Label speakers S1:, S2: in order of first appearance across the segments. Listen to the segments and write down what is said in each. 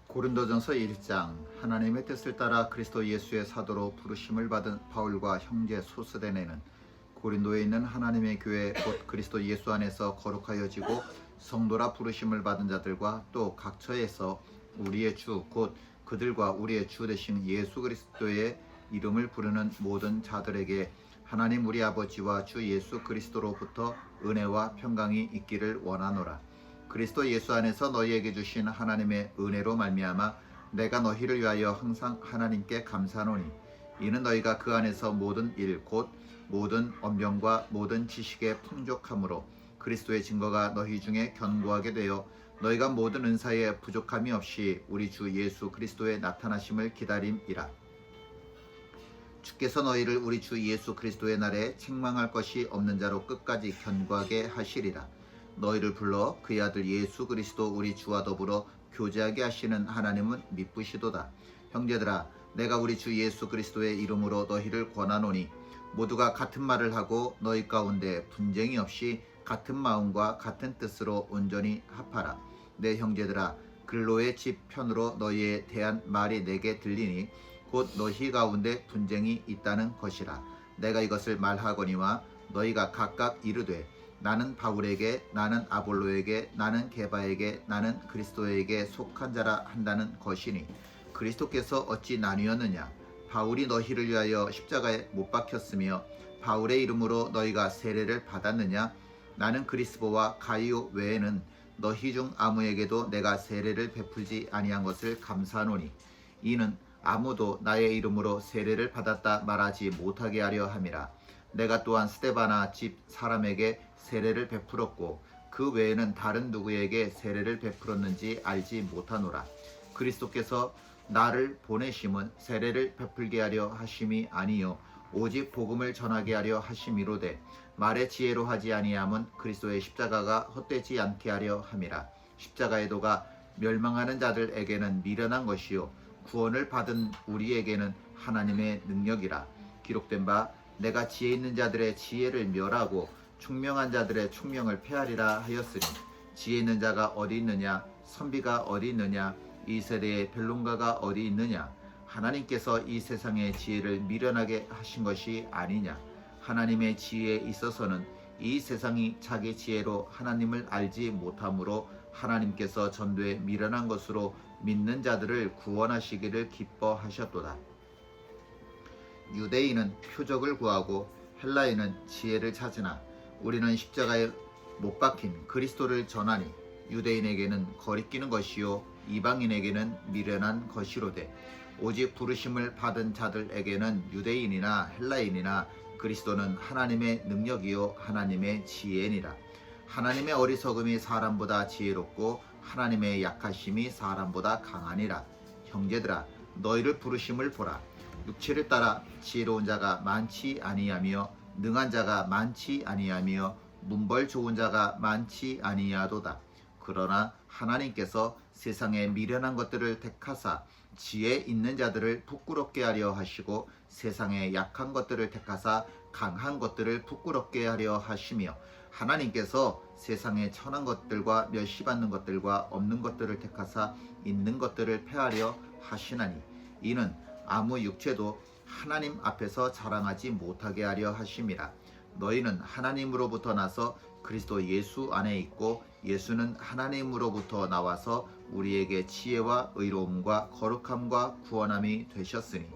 S1: 고린도전서 1장. 하나님의 뜻을 따라 그리스도 예수의 사도로 부르심을 받은 바울과 형제 소스데네는 고린도에 있는 하나님의 교회 곧 그리스도 예수 안에서 거룩하여지고 성도라 부르심을 받은 자들과 또 각처에서 우리의 주 곧 그들과 우리의 주 되신 예수 그리스도의 이름을 부르는 모든 자들에게 하나님 우리 아버지와 주 예수 그리스도로부터 은혜와 평강이 있기를 원하노라. 그리스도 예수 안에서 너희에게 주신 하나님의 은혜로 말미암아 내가 너희를 위하여 항상 하나님께 감사하노니 이는 너희가 그 안에서 모든 일 곧 모든 언변과 모든 지식에 풍족함으로 그리스도의 증거가 너희 중에 견고하게 되어 너희가 모든 은사에 부족함이 없이 우리 주 예수 그리스도의 나타나심을 기다림이라. 주께서 너희를 우리 주 예수 그리스도의 날에 책망할 것이 없는 자로 끝까지 견고하게 하시리라. 너희를 불러 그의 아들 예수 그리스도 우리 주와 더불어 교제하게 하시는 하나님은 미쁘시도다. 형제들아, 내가 우리 주 예수 그리스도의 이름으로 너희를 권하노니 모두가 같은 말을 하고 너희 가운데 분쟁이 없이 같은 마음과 같은 뜻으로 온전히 합하라. 내 형제들아, 글로의 집 편으로 너희에 대한 말이 내게 들리니 곧 너희 가운데 분쟁이 있다는 것이라. 내가 이것을 말하거니와 너희가 각각 이르되 나는 바울에게, 나는 아볼로에게, 나는 게바에게, 나는 그리스도에게 속한 자라 한다는 것이니 그리스도께서 어찌 나뉘었느냐? 바울이 너희를 위하여 십자가에 못 박혔으며 바울의 이름으로 너희가 세례를 받았느냐? 나는 그리스도와 가이오 외에는 너희 중 아무에게도 내가 세례를 베풀지 아니한 것을 감사하노니 이는 아무도 나의 이름으로 세례를 받았다 말하지 못하게 하려 함이라. 내가 또한 스데바나 집 사람에게 세례를 베풀었고 그 외에는 다른 누구에게 세례를 베풀었는지 알지 못하노라. 그리스도께서 나를 보내심은 세례를 베풀게 하려 하심이 아니요 오직 복음을 전하게 하려 하심이로되 말의 지혜로 하지 아니함은 그리스도의 십자가가 헛되지 않게 하려 함이라. 십자가의 도가 멸망하는 자들에게는 미련한 것이요 구원을 받은 우리에게는 하나님의 능력이라. 기록된 바 내가 지혜 있는 자들의 지혜를 멸하고 총명한 자들의 총명을 폐하리라 하였으니 지혜 있는 자가 어디 있느냐? 선비가 어디 있느냐? 이 세대의 변론가가 어디 있느냐? 하나님께서 이 세상의 지혜를 미련하게 하신 것이 아니냐? 하나님의 지혜에 있어서는 이 세상이 자기 지혜로 하나님을 알지 못하므로 하나님께서 전도에 미련한 것으로 믿는 자들을 구원하시기를 기뻐하셨도다. 유대인은 표적을 구하고 헬라인은 지혜를 찾으나 우리는 십자가에 못 박힌 그리스도를 전하니 유대인에게는 거리끼는 것이요 이방인에게는 미련한 것이로되 오직 부르심을 받은 자들에게는 유대인이나 헬라인이나 그리스도는 하나님의 능력이요 하나님의 지혜니라. 하나님의 어리석음이 사람보다 지혜롭고 하나님의 약하심이 사람보다 강하니라. 형제들아, 너희를 부르심을 보라. 육체를 따라 지혜로운 자가 많지 아니하며 능한 자가 많지 아니하며 문벌 좋은 자가 많지 아니하도다. 그러나 하나님께서 세상에 미련한 것들을 택하사 지혜 있는 자들을 부끄럽게 하려 하시고 세상에 약한 것들을 택하사 강한 것들을 부끄럽게 하려 하시며 하나님께서 세상에 천한 것들과 멸시받는 것들과 없는 것들을 택하사 있는 것들을 폐하려 하시나니 이는 아무 육체도 하나님 앞에서 자랑하지 못하게 하려 하심이라. 너희는 하나님으로부터 나서 그리스도 예수 안에 있고 예수는 하나님으로부터 나와서 우리에게 지혜와 의로움과 거룩함과 구원함이 되셨으니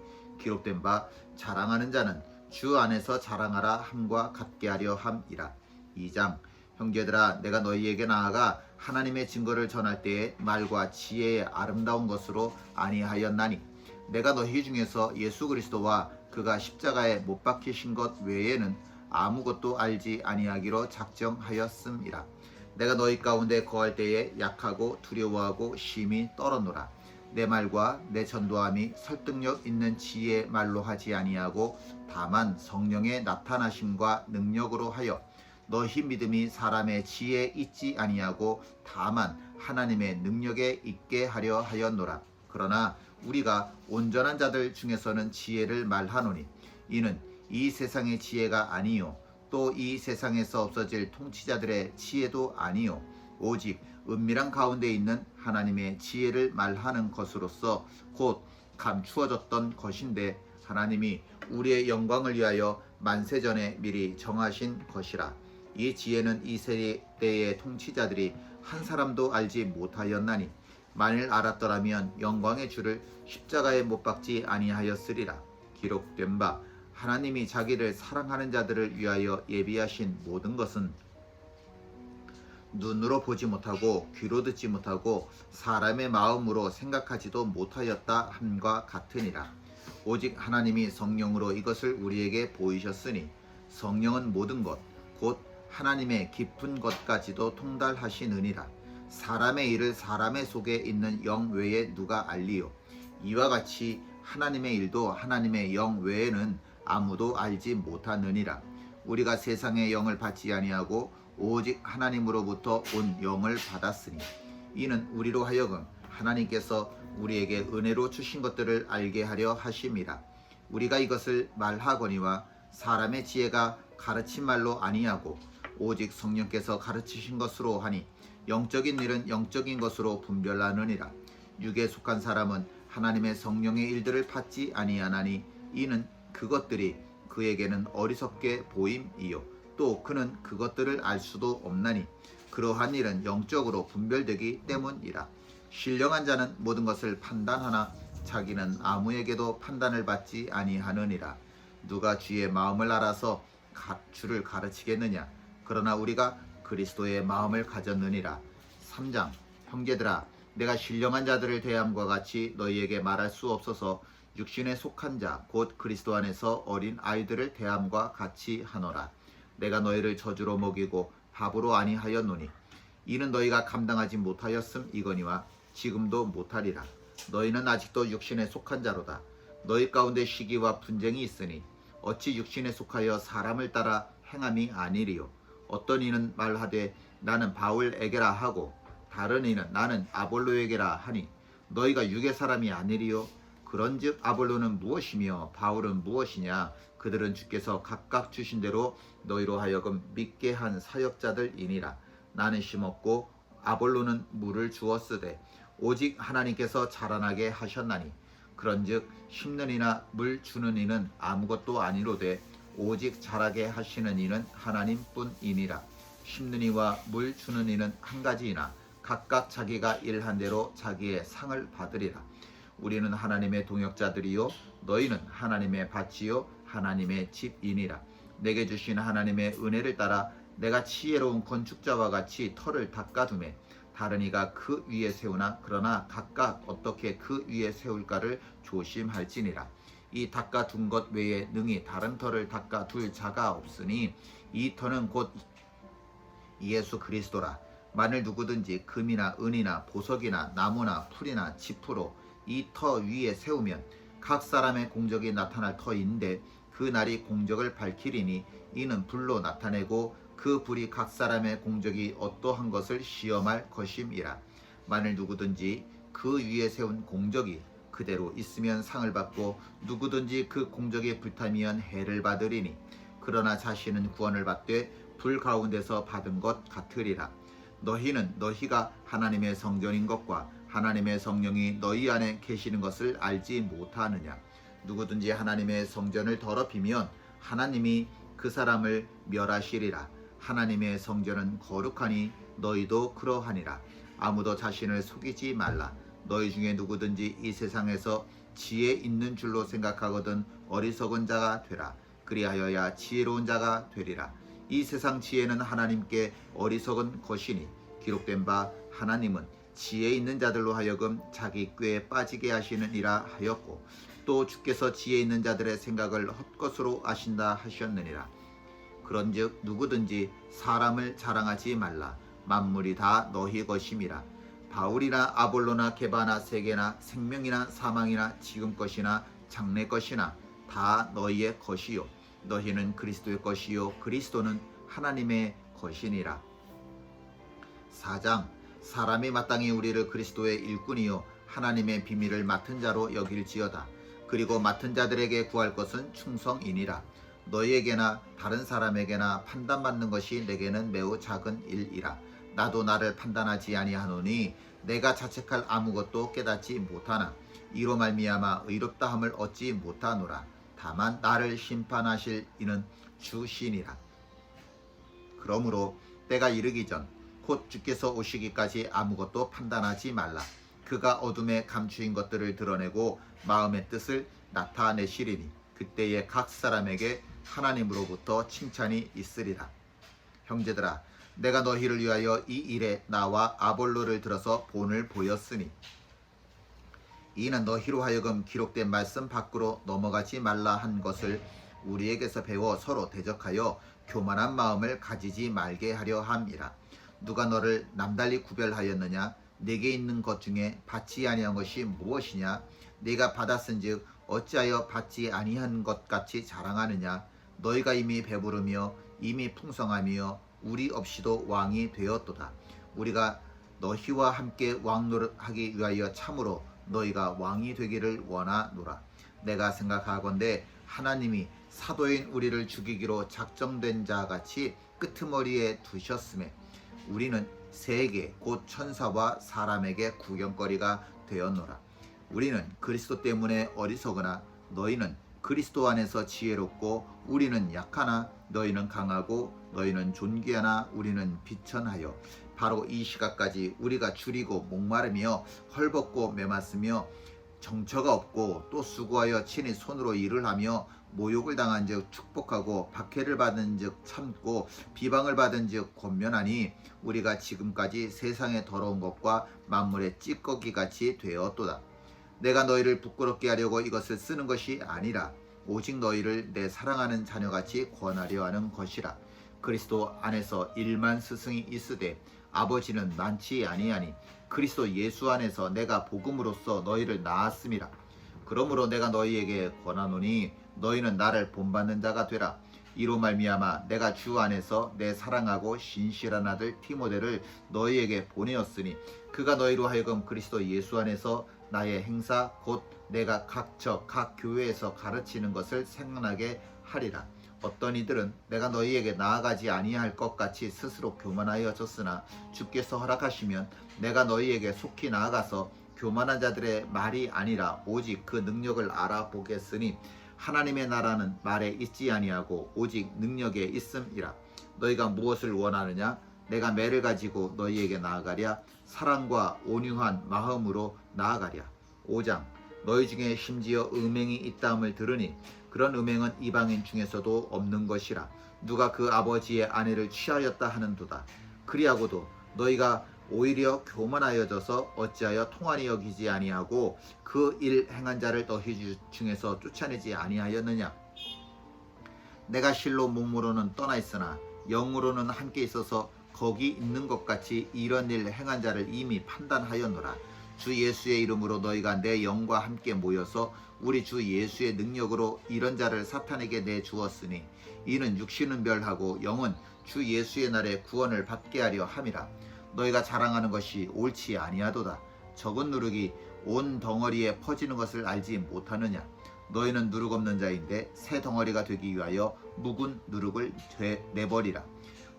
S1: 기록된 바 자랑하는 자는 주 안에서 자랑하라 함과 같게 하려 함이라. 2장. 형제들아, 내가 너희에게 나아가 하나님의 증거를 전할 때에 말과 지혜의 아름다운 것으로 아니하였나니 내가 너희 중에서 예수 그리스도와 그가 십자가에 못 박히신 것 외에는 아무것도 알지 아니하기로 작정하였음이라. 내가 너희 가운데 거할 때에 약하고 두려워하고 심히 떨었노라. 내 말과 내 전도함이 설득력 있는 지혜의 말로 하지 아니하고 다만 성령의 나타나심과 능력으로 하여 너희 믿음이 사람의 지혜에 있지 아니하고 다만 하나님의 능력에 있게 하려 하였노라. 그러나 우리가 온전한 자들 중에서는 지혜를 말하노니 이는 이 세상의 지혜가 아니요 또 이 세상에서 없어질 통치자들의 지혜도 아니요 오직 은밀한 가운데 있는 하나님의 지혜를 말하는 것으로서 곧 감추어졌던 것인데 하나님이 우리의 영광을 위하여 만세전에 미리 정하신 것이라. 이 지혜는 이 세대의 통치자들이 한 사람도 알지 못하였나니 만일 알았더라면 영광의 주를 십자가에 못 박지 아니하였으리라. 기록된 바 하나님이 자기를 사랑하는 자들을 위하여 예비하신 모든 것은 눈으로 보지 못하고 귀로 듣지 못하고 사람의 마음으로 생각하지도 못하였다 함과 같으니라. 오직 하나님이 성령으로 이것을 우리에게 보이셨으니 성령은 모든 것 곧 하나님의 깊은 것까지도 통달하시느니라. 사람의 일을 사람의 속에 있는 영 외에 누가 알리요? 이와 같이 하나님의 일도 하나님의 영 외에는 아무도 알지 못하느니라. 우리가 세상의 영을 받지 아니하고 오직 하나님으로부터 온 영을 받았으니 이는 우리로 하여금 하나님께서 우리에게 은혜로 주신 것들을 알게 하려 하심이라. 우리가 이것을 말하거니와 사람의 지혜가 가르친 말로 아니하고 오직 성령께서 가르치신 것으로 하니 영적인 일은 영적인 것으로 분별하느니라. 육에 속한 사람은 하나님의 성령의 일들을 받지 아니하나니 이는 그것들이 그에게는 어리석게 보임이요 또 그는 그것들을 알 수도 없나니 그러한 일은 영적으로 분별되기 때문이라. 신령한 자는 모든 것을 판단하나 자기는 아무에게도 판단을 받지 아니하느니라. 누가 주의 마음을 알아서 주를 가르치겠느냐? 그러나 우리가 그리스도의 마음을 가졌느니라. 3장 형제들아 내가 신령한 자들을 대함과 같이 너희에게 말할 수 없어서 육신에 속한 자 곧 그리스도 안에서 어린 아이들을 대함과 같이 하노라. 내가 너희를 저주로 먹이고 밥으로 아니하였노니 이는 너희가 감당하지 못하였음 이거니와 지금도 못하리라. 너희는 아직도 육신에 속한 자로다. 너희 가운데 시기와 분쟁이 있으니 어찌 육신에 속하여 사람을 따라 행함이 아니리요. 어떤 이는 말하되 나는 바울에게라 하고 다른 이는 나는 아볼로에게라 하니 너희가 육의 사람이 아니리요. 그런즉 아볼로는 무엇이며 바울은 무엇이냐? 그들은 주께서 각각 주신 대로 너희로 하여금 믿게 한 사역자들이니라. 나는 심었고 아볼로는 물을 주었으되 오직 하나님께서 자라나게 하셨나니 그런즉 심는 이나 물 주는 이는 아무것도 아니로되 오직 자라게 하시는 이는 하나님뿐이니라. 심는 이와 물 주는 이는 한 가지이나 각각 자기가 일한 대로 자기의 상을 받으리라. 우리는 하나님의 동역자들이요 너희는 하나님의 밭이요 하나님의 집이니라. 내게 주신 하나님의 은혜를 따라 내가 지혜로운 건축자와 같이 터를 닦아두매 다른 이가 그 위에 세우나 그러나 각각 어떻게 그 위에 세울까를 조심할지니라. 이 닦아둔 것 외에 능히 다른 터를 닦아둘 자가 없으니 이 터는 곧 예수 그리스도라. 만일 누구든지 금이나 은이나 보석이나 나무나 풀이나 지푸로 이 터 위에 세우면 각 사람의 공적이 나타날 터인데 그 날이 공적을 밝히리니 이는 불로 나타내고 그 불이 각 사람의 공적이 어떠한 것을 시험할 것임이라. 만일 누구든지 그 위에 세운 공적이 그대로 있으면 상을 받고 누구든지 그 공적에 불타면 해를 받으리니 그러나 자신은 구원을 받되 불 가운데서 받은 것 같으리라. 너희는 너희가 하나님의 성전인 것과 하나님의 성령이 너희 안에 계시는 것을 알지 못하느냐? 누구든지 하나님의 성전을 더럽히면 하나님이 그 사람을 멸하시리라. 하나님의 성전은 거룩하니 너희도 그러하니라. 아무도 자신을 속이지 말라. 너희 중에 누구든지 이 세상에서 지혜 있는 줄로 생각하거든 어리석은 자가 되라. 그리하여야 지혜로운 자가 되리라. 이 세상 지혜는 하나님께 어리석은 것이니 기록된 바 하나님은 지혜 있는 자들로 하여금 자기 꾀에 빠지게 하시느니라 하였고 또 주께서 지혜 있는 자들의 생각을 헛것으로 아신다 하셨느니라. 그런즉 누구든지 사람을 자랑하지 말라. 만물이 다 너희 것임이라. 바울이나 아볼로나 게바나 세계나 생명이나 사망이나 지금 것이나 장래 것이나 다 너희의 것이요 너희는 그리스도의 것이요 그리스도는 하나님의 것이니라. 4장 사람이 마땅히 우리를 그리스도의 일꾼이요 하나님의 비밀을 맡은 자로 여길지어다. 그리고 맡은 자들에게 구할 것은 충성이니라. 너희에게나 다른 사람에게나 판단받는 것이 내게는 매우 작은 일이라. 나도 나를 판단하지 아니하노니 내가 자책할 아무것도 깨닫지 못하나 이로 말미암아 의롭다함을 얻지 못하노라. 다만 나를 심판하실 이는 주시니라. 그러므로 때가 이르기 전 곧 주께서 오시기까지 아무것도 판단하지 말라. 그가 어둠에 감추인 것들을 드러내고 마음의 뜻을 나타내시리니 그때에 각 사람에게 하나님으로부터 칭찬이 있으리라. 형제들아, 내가 너희를 위하여 이 일에 나와 아볼로를 들어서 본을 보였으니 이는 너희로 하여금 기록된 말씀 밖으로 넘어가지 말라 한 것을 우리에게서 배워 서로 대적하여 교만한 마음을 가지지 말게 하려 함이라. 누가 너를 남달리 구별하였느냐? 내게 있는 것 중에 받지 아니한 것이 무엇이냐? 네가 받았은즉 어찌하여 받지 아니한 것 같이 자랑하느냐? 너희가 이미 배부르며 이미 풍성하며 우리 없이도 왕이 되었도다. 우리가 너희와 함께 왕노릇하기 위하여 참으로 너희가 왕이 되기를 원하노라. 내가 생각하건대 하나님이 사도인 우리를 죽이기로 작정된 자 같이 끄트머리에 두셨음에 우리는 세계 곧 천사와 사람에게 구경거리가 되었노라. 우리는 그리스도 때문에 어리석으나 너희는 그리스도 안에서 지혜롭고 우리는 약하나 너희는 강하고 너희는 존귀하나 우리는 비천하여 바로 이 시각까지 우리가 줄이고 목마르며 헐벗고 메마쓰며 정처가 없고 또 수고하여 친히 손으로 일을 하며 모욕을 당한 즉 축복하고 박해를 받은 즉 참고 비방을 받은 즉 권면하니 우리가 지금까지 세상의 더러운 것과 만물의 찌꺼기 같이 되었도다. 내가 너희를 부끄럽게 하려고 이것을 쓰는 것이 아니라 오직 너희를 내 사랑하는 자녀같이 권하려 하는 것이라. 그리스도 안에서 1만 스승이 있으되 아버지는 많지 아니하니 그리스도 예수 안에서 내가 복음으로써 너희를 낳았음이라. 그러므로 내가 너희에게 권하노니 너희는 나를 본받는 자가 되라. 이로 말미암아 내가 주 안에서 내 사랑하고 신실한 아들 티모데를 너희에게 보내었으니 그가 너희로 하여금 그리스도 예수 안에서 나의 행사 곧 내가 각 교회에서 가르치는 것을 생각나게 하리라. 어떤 이들은 내가 너희에게 나아가지 아니할 것 같이 스스로 교만하여졌으나 주께서 허락하시면 내가 너희에게 속히 나아가서 교만한 자들의 말이 아니라 오직 그 능력을 알아보겠으니 하나님의 나라는 말에 있지 아니하고 오직 능력에 있음이라. 너희가 무엇을 원하느냐? 내가 매를 가지고 너희에게 나아가랴. 사랑과 온유한 마음으로 나아가랴. 5장 너희 중에 심지어 음행이 있다함을 들으니 그런 음행은 이방인 중에서도 없는 것이라. 누가 그 아버지의 아내를 취하였다 하는도다. 그리하고도 너희가 오히려 교만하여져서 어찌하여 통한이 여기지 아니하고 그 일 행한 자를 너희 중에서 쫓아내지 아니하였느냐? 내가 실로 몸으로는 떠나 있으나 영으로는 함께 있어서 거기 있는 것 같이 이런 일 행한 자를 이미 판단하였노라. 주 예수의 이름으로 너희가 내 영과 함께 모여서 우리 주 예수의 능력으로 이런 자를 사탄에게 내주었으니 이는 육신은 멸하고 영은 주 예수의 날에 구원을 받게 하려 함이라. 너희가 자랑하는 것이 옳지 아니하도다. 적은 누룩이 온 덩어리에 퍼지는 것을 알지 못하느냐? 너희는 누룩 없는 자인데 새 덩어리가 되기 위하여 묵은 누룩을 내버리라.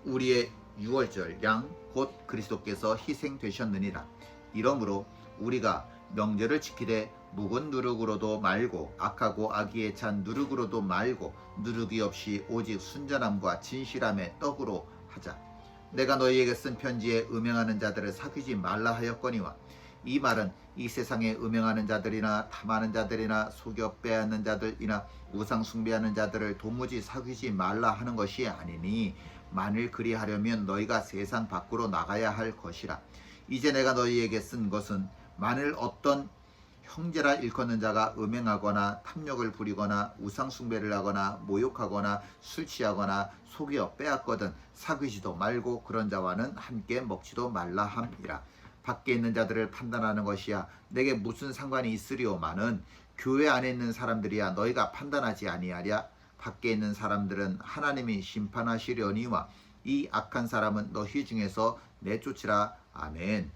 S1: 우리의 유월절 양 곧 그리스도께서 희생되셨느니라. 이러므로 우리가 명절을 지키되 묵은 누룩으로도 말고 악하고 악의에 찬 누룩으로도 말고 누룩이 없이 오직 순전함과 진실함의 떡으로 하자. 내가 너희에게 쓴 편지에 음행하는 자들을 사귀지 말라 하였거니와 이 말은 이 세상에 음행하는 자들이나 탐하는 자들이나 속여 빼앗는 자들이나 우상 숭배하는 자들을 도무지 사귀지 말라 하는 것이 아니니 만일 그리하려면 너희가 세상 밖으로 나가야 할 것이라. 이제 내가 너희에게 쓴 것은 만일 어떤 형제라 일컫는 자가 음행하거나 탐욕을 부리거나 우상 숭배를 하거나 모욕하거나 술 취하거나 속여 빼앗거든 사귀지도 말고 그런 자와는 함께 먹지도 말라 함이라. 밖에 있는 자들을 판단하는 것이야 내게 무슨 상관이 있으리오마는 교회 안에 있는 사람들이야 너희가 판단하지 아니하랴. 밖에 있는 사람들은 하나님이 심판하시려니와 이 악한 사람은 너희 중에서 내쫓으라. 아멘.